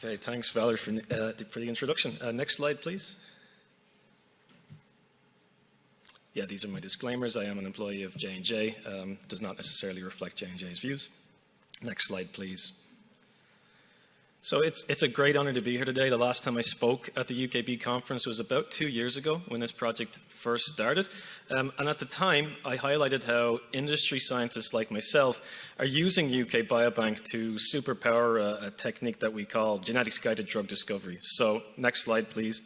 Okay, thanks, Valerie, for the introduction. Next slide, please. Yeah, these are my disclaimers. I am an employee of J&J. Does not necessarily reflect J&J's views. Next slide, please. So it's a great honor to be here today. The last time I spoke at the UKB conference was about 2 years ago when this project first started. And at the time, I highlighted how industry scientists like myself are using UK Biobank to superpower a technique that we call genetics-guided drug discovery. So next slide, please.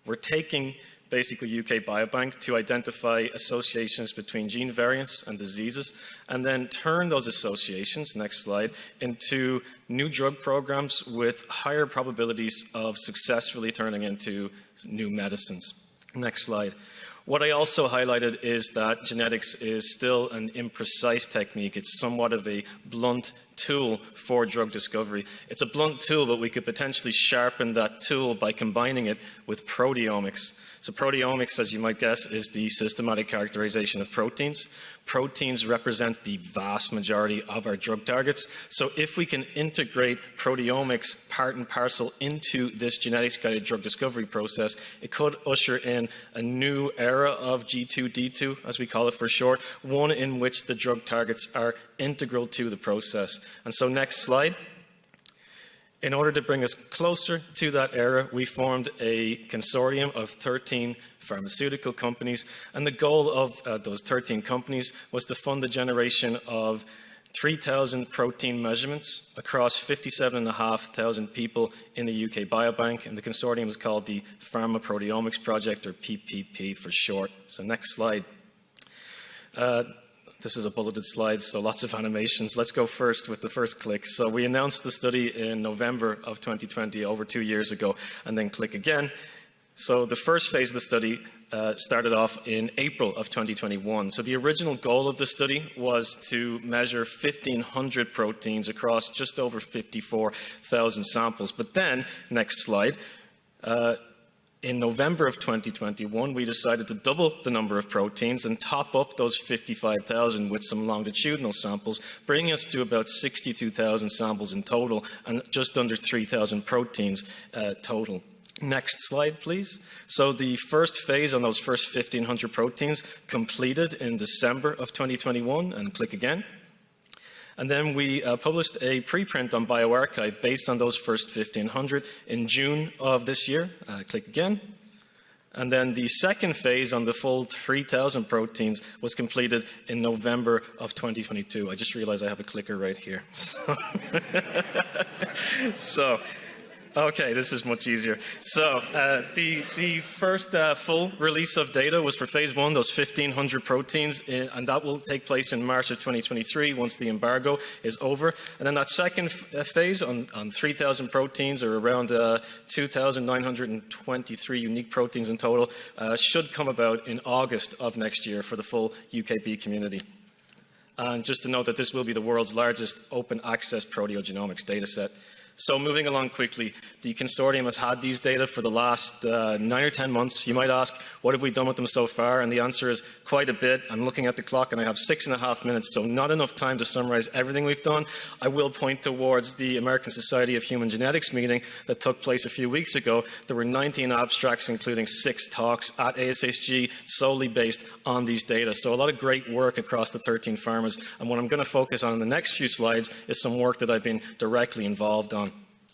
We're taking basically UK Biobank to identify associations between gene variants and diseases, and then turn those associations, next slide, into new drug programs with higher probabilities of successfully turning into new medicines. Next slide. What I also highlighted is that genetics is still an imprecise technique. It's somewhat of a blunt tool for drug discovery. It's a blunt tool, but we could potentially sharpen that tool by combining it with proteomics. So proteomics, as you might guess, is the systematic characterization of proteins. Proteins represent the vast majority of our drug targets. So if we can integrate proteomics part and parcel into this genetics-guided drug discovery process, it could usher in a new era of G2D2, as we call it for short, one in which the drug targets are integral to the process. And so next slide. In order to bring us closer to that era, we formed a consortium of 13 pharmaceutical companies, and the goal of those 13 companies was to fund the generation of 3,000 protein measurements across 57,500 people in the UK Biobank, and the consortium is called the Pharma Proteomics Project, or PPP for short. So next slide. This is a bulleted slide, so lots of animations. Let's go first with the first click. So we announced the study in November of 2020, over 2 years ago, and then click again. So the first phase of the study started off in April of 2021. So the original goal of the study was to measure 1,500 proteins across just over 54,000 samples. But then, next slide, in November of 2021, we decided to double the number of proteins and top up those 55,000 with some longitudinal samples, bringing us to about 62,000 samples in total and just under 3,000 proteins total. Next slide, please. So the first phase on those first 1,500 proteins completed in December of 2021, and click again. And then we published a preprint on bioRxiv based on those first 1,500 in June of this year. Click again. And then the second phase on the full 3,000 proteins was completed in November of 2022. I just realized I have a clicker right here. Okay, this is much easier. So the first full release of data was for phase 1, those 1,500 proteins, and that will take place in March of 2023 once the embargo is over. And then that second phase on 3,000 proteins, or around 2,923 unique proteins in total, should come about in August of next year for the full UKB community. And just to note that this will be the world's largest open access proteogenomics data set. So moving along quickly, the consortium has had these data for the last 9 or 10 months. You might ask, what have we done with them so far? And the answer is quite a bit. I'm looking at the clock and I have 6.5 minutes, so not enough time to summarize everything we've done. I will point towards the American Society of Human Genetics meeting that took place a few weeks ago. There were 19 abstracts, including 6 talks at ASHG, solely based on these data. So a lot of great work across the 13 pharmas. And what I'm going to focus on in the next few slides is some work that I've been directly involved on.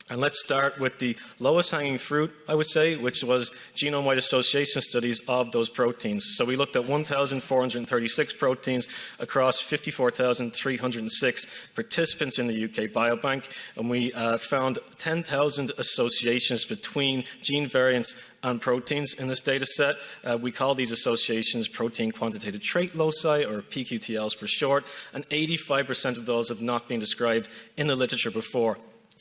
And let's start with the lowest hanging fruit, I would say, which was genome-wide association studies of those proteins. So we looked at 1,436 proteins across 54,306 participants in the UK Biobank, and we found 10,000 associations between gene variants and proteins in this data set. We call these associations protein quantitative trait loci, or PQTLs for short, and 85% of those have not been described in the literature before.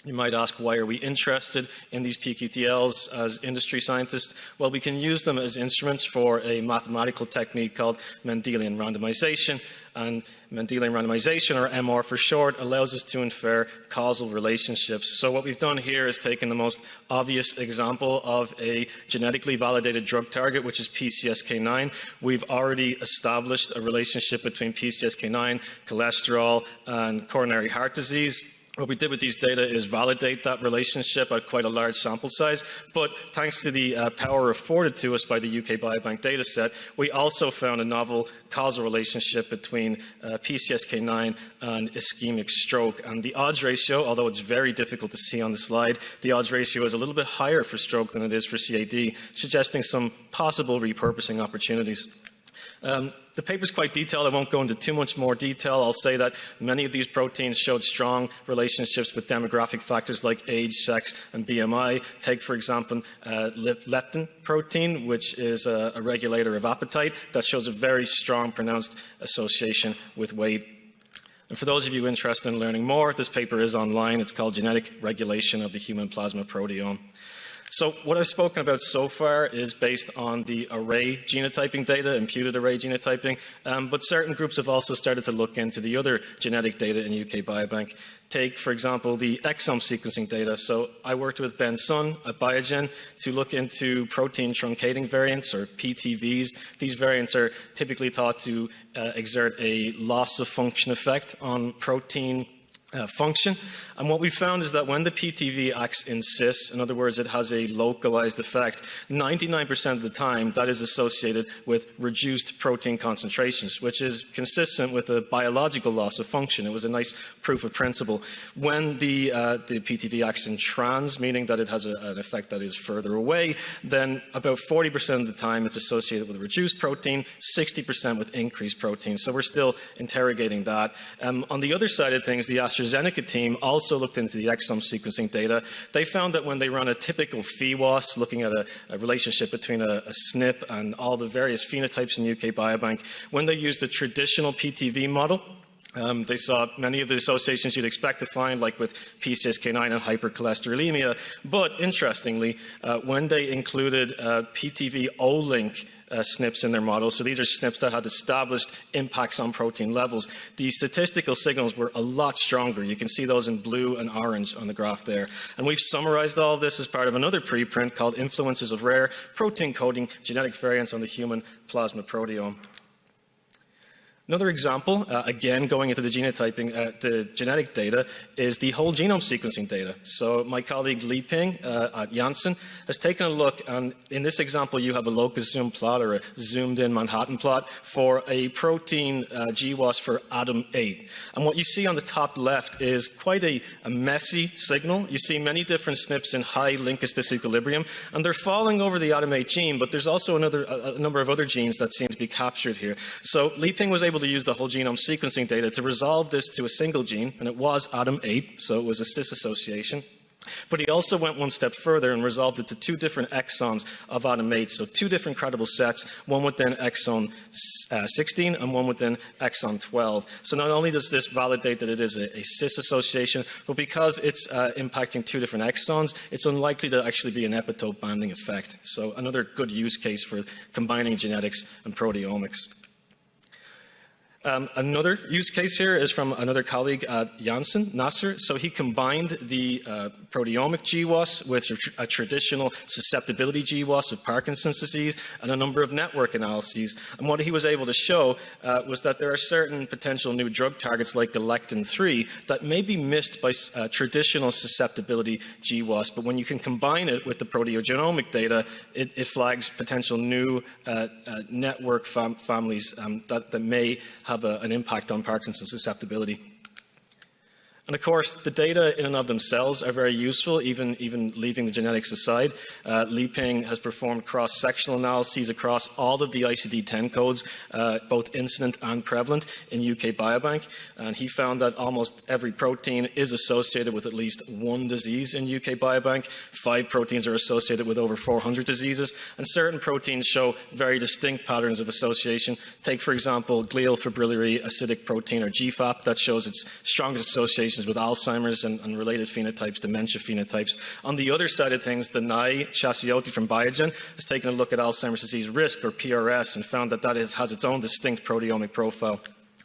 You might ask, why are we interested in these PQTLs as industry scientists? Well, we can use them as instruments for a mathematical technique called Mendelian randomization. And Mendelian randomization, or MR for short, allows us to infer causal relationships. So what we've done here is taken the most obvious example of a genetically validated drug target, which is PCSK9. We've already established a relationship between PCSK9, cholesterol, and coronary heart disease. What we did with these data is validate that relationship at quite a large sample size, but thanks to the power afforded to us by the UK Biobank dataset, we also found a novel causal relationship between PCSK9 and ischemic stroke. And the odds ratio, although it's very difficult to see on the slide, the odds ratio is a little bit higher for stroke than it is for CAD, suggesting some possible repurposing opportunities. The paper is quite detailed. I won't go into too much more detail. I'll say that many of these proteins showed strong relationships with demographic factors like age, sex, and BMI. Take, for example, leptin protein, which is a regulator of appetite, that shows a very strong, pronounced association with weight. And for those of you interested in learning more, this paper is online. It's called Genetic Regulation of the Human Plasma Proteome. So what I've spoken about so far is based on the array genotyping data, imputed array genotyping, but certain groups have also started to look into the other genetic data in UK Biobank. Take, for example, the exome sequencing data. So I worked with Ben Sun at Biogen to look into protein truncating variants, or PTVs. These variants are typically thought to exert a loss of function effect on protein function. And what we found is that when the PTV acts in cis, in other words, it has a localized effect, 99% of the time that is associated with reduced protein concentrations, which is consistent with a biological loss of function. It was a nice proof of principle. When the PTV acts in trans, meaning that it has an effect that is further away, then about 40% of the time it's associated with reduced protein, 60% with increased protein. So we're still interrogating that. On the other side of things, the AstraZeneca team also looked into the exome sequencing data. They found that when they run a typical PheWAS, looking at a relationship between a SNP and all the various phenotypes in UK Biobank, when they used a traditional PTV model, they saw many of the associations you'd expect to find, like with PCSK9 and hypercholesterolemia. But interestingly, when they included PTV O-link SNPs in their model, so these are SNPs that had established impacts on protein levels, the statistical signals were a lot stronger. You can see those in blue and orange on the graph there. And we've summarized all of this as part of another preprint called Influences of Rare Protein Coding Genetic Variants on the Human Plasma Proteome. Another example, again going into the genotyping, the genetic data, is the whole genome sequencing data. So my colleague Li Ping at Janssen has taken a look, and in this example you have a locus zoom plot, or a zoomed in Manhattan plot, for a protein GWAS for ADAM8. And what you see on the top left is quite a messy signal. You see many different SNPs in high linkous disequilibrium, and they're falling over the ADAM8 gene, but there's also a number of other genes that seem to be captured here. So Li Ping was able to use the whole genome sequencing data to resolve this to a single gene, and it was ADAM8, so it was a cis association. But he also went one step further and resolved it to two different exons of ADAM8, so two different credible sets, one within exon 16 and one within exon 12. So not only does this validate that it is a cis association, but because it's impacting two different exons, it's unlikely to actually be an epitope banding effect. So another good use case for combining genetics and proteomics. Another use case here is from another colleague at Janssen, Nasser. So he combined the proteomic GWAS with a traditional susceptibility GWAS of Parkinson's disease and a number of network analyses. And what he was able to show was that there are certain potential new drug targets like galectin-3 that may be missed by traditional susceptibility GWAS. But when you can combine it with the proteogenomic data, it flags potential new network families that may have an impact on Parkinson's susceptibility. And of course, the data in and of themselves are very useful, even leaving the genetics aside. Li Ping has performed cross-sectional analyses across all of the ICD-10 codes, both incident and prevalent, in UK Biobank. And he found that almost every protein is associated with at least one disease in UK Biobank. 5 proteins are associated with over 400 diseases. And certain proteins show very distinct patterns of association. Take, for example, glial fibrillary acidic protein, or GFAP, that shows its strongest association with Alzheimer's and related phenotypes, dementia phenotypes. On the other side of things, the Nai Chassiotti from Biogen has taken a look at Alzheimer's disease risk, or PRS, and found that has its own distinct proteomic profile.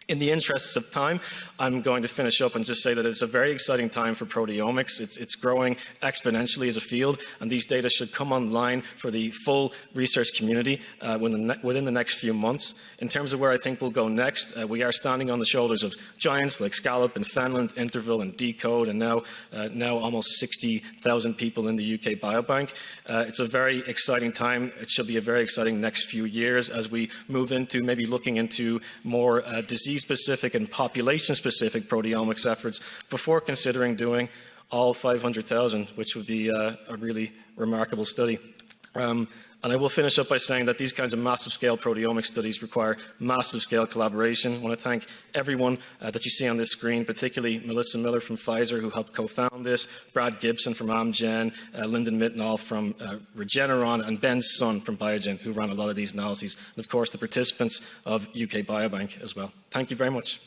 In the interests of time, I'm going to finish up and just say that it's a very exciting time for proteomics. It's growing exponentially as a field, and these data should come online for the full research community within the next few months. In terms of where I think we'll go next, we are standing on the shoulders of giants like Scallop and Fenland, Interval and Decode, and now almost 60,000 people in the UK Biobank. It's a very exciting time. It should be a very exciting next few years as we move into maybe looking into more disease-specific and population-specific proteomics efforts before considering doing all 500,000, which would be a really remarkable study. And I will finish up by saying that these kinds of massive-scale proteomic studies require massive-scale collaboration. I want to thank everyone that you see on this screen, particularly Melissa Miller from Pfizer, who helped co-found this, Brad Gibson from Amgen, Lyndon Mittenall from Regeneron, and Ben Sun from Biogen, who ran a lot of these analyses, and of course the participants of UK Biobank as well. Thank you very much.